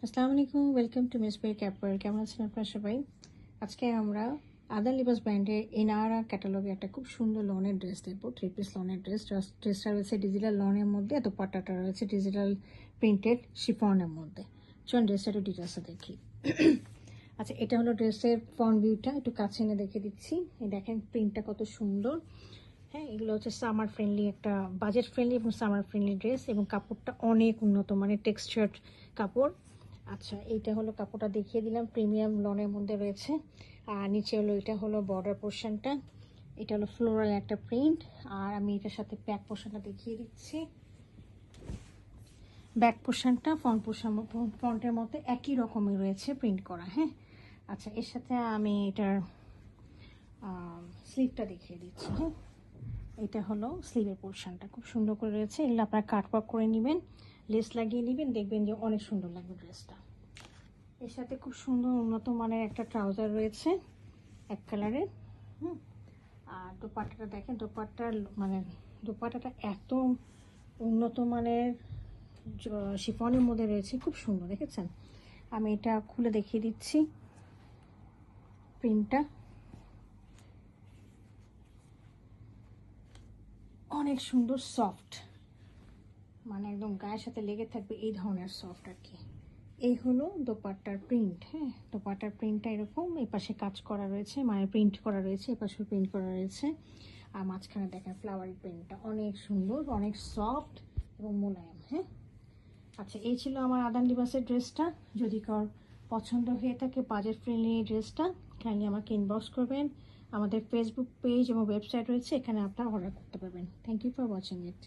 আসসালামু আলাইকুম, welcome to miss বের ক্যাপার। কেমন আছেন আপনারা সবাই? আজকে আমরা আদান লিবাস ব্র্যান্ডের ইনারা ক্যাটালগে একটা খুব সুন্দর লনের ড্রেস দেবো, 3 পিস লনের ড্রেস। ড্রেসটা রয়েছে ডিজিটাল লনের মধ্যে, দোপাট্টাটা রয়েছে ডিজিটাল প্রিন্টেড শিফনের মধ্যে। চলুন ড্রেসটা একটু ডিটেলসে দেখি। আচ্ছা, এটা হলো ড্রেসের ফ্রন্ট ভিউটা, একটু কাছে এনে দেখে দিচ্ছি। এই দেখেন প্রিন্টটা কত সুন্দর। হ্যাঁ, এগুলো হচ্ছে সামার ফ্রেন্ডলি, একটা বাজেট ফ্রেন্ডলি এবং সামার ফ্রেন্ডলি ড্রেস, এবং কাপড়টা অনেক উন্নত মানের টেক্সচার্ড কাপড়। আচ্ছা, এইটা হলো কাপড়টা দেখিয়ে দিলাম, প্রিমিয়াম লনের মধ্যে রয়েছে। আর নিচে হলো, এটা হলো বর্ডার পোর্শনটা, এটা হলো ফ্লোরাল একটা প্রিন্ট। আর আমি এটার সাথে ব্যাক পোর্শনটা দেখিয়ে দিচ্ছি। ব্যাক পোর্শনটা ফ্রন্টের মতো একই রকমের রয়েছে প্রিন্ট করা। হ্যাঁ, আচ্ছা, এর সাথে আমি এটার স্লিভটা দেখিয়ে দিচ্ছি। হ্যাঁ, এটা হলো স্লিভের পোর্শনটা, খুব সুন্দর করে রয়েছে। এগুলো আপনারা কাটওয়ার্ক করে নেবেন, লেস লাগিয়ে নেবেন, দেখবেন যে অনেক সুন্দর লাগবে ড্রেসটা। এর সাথে খুব সুন্দর উন্নত মানের একটা ট্রাউজার রয়েছে এক কালারের। আর দোপাট্টাটা দেখেন, দোপাট্টাটা এত উন্নত মানের শিফনের মধ্যে রয়েছে, খুব সুন্দর, দেখেছেন? আমি এটা খুলে দেখিয়ে দিচ্ছি প্রিন্টটা। অনেক সুন্দর, সফট, মানে একদম গায়ের সাথে লেগে থাকবে এই ধরনের সফট আর কি। এই হলো দোপাট্টার প্রিন্ট। হ্যাঁ, দোপাট্টার প্রিন্টটা এরকম, এই পাশে কাজ করা রয়েছে, মানে প্রিন্ট করা রয়েছে, এ পাশেও প্রিন্ট করা রয়েছে। আর মাঝখানে দেখেন ফ্লাওয়ারি প্রিন্টটা অনেক সুন্দর, অনেক সফট এবং মোলায়েম। হ্যাঁ, আচ্ছা, এই ছিল আমার আদান লিবাসের ড্রেসটা। যদি কার পছন্দ হয়ে থাকে বাজেট ফ্রেন্ডলি এই ড্রেসটা, কাইন্ডলি আমাকে ইনবক্স করবেন। আমাদের ফেসবুক পেজ এবং ওয়েবসাইট রয়েছে, এখানে আপনারা অর্ডার করতে পারবেন। Thank you for watching it.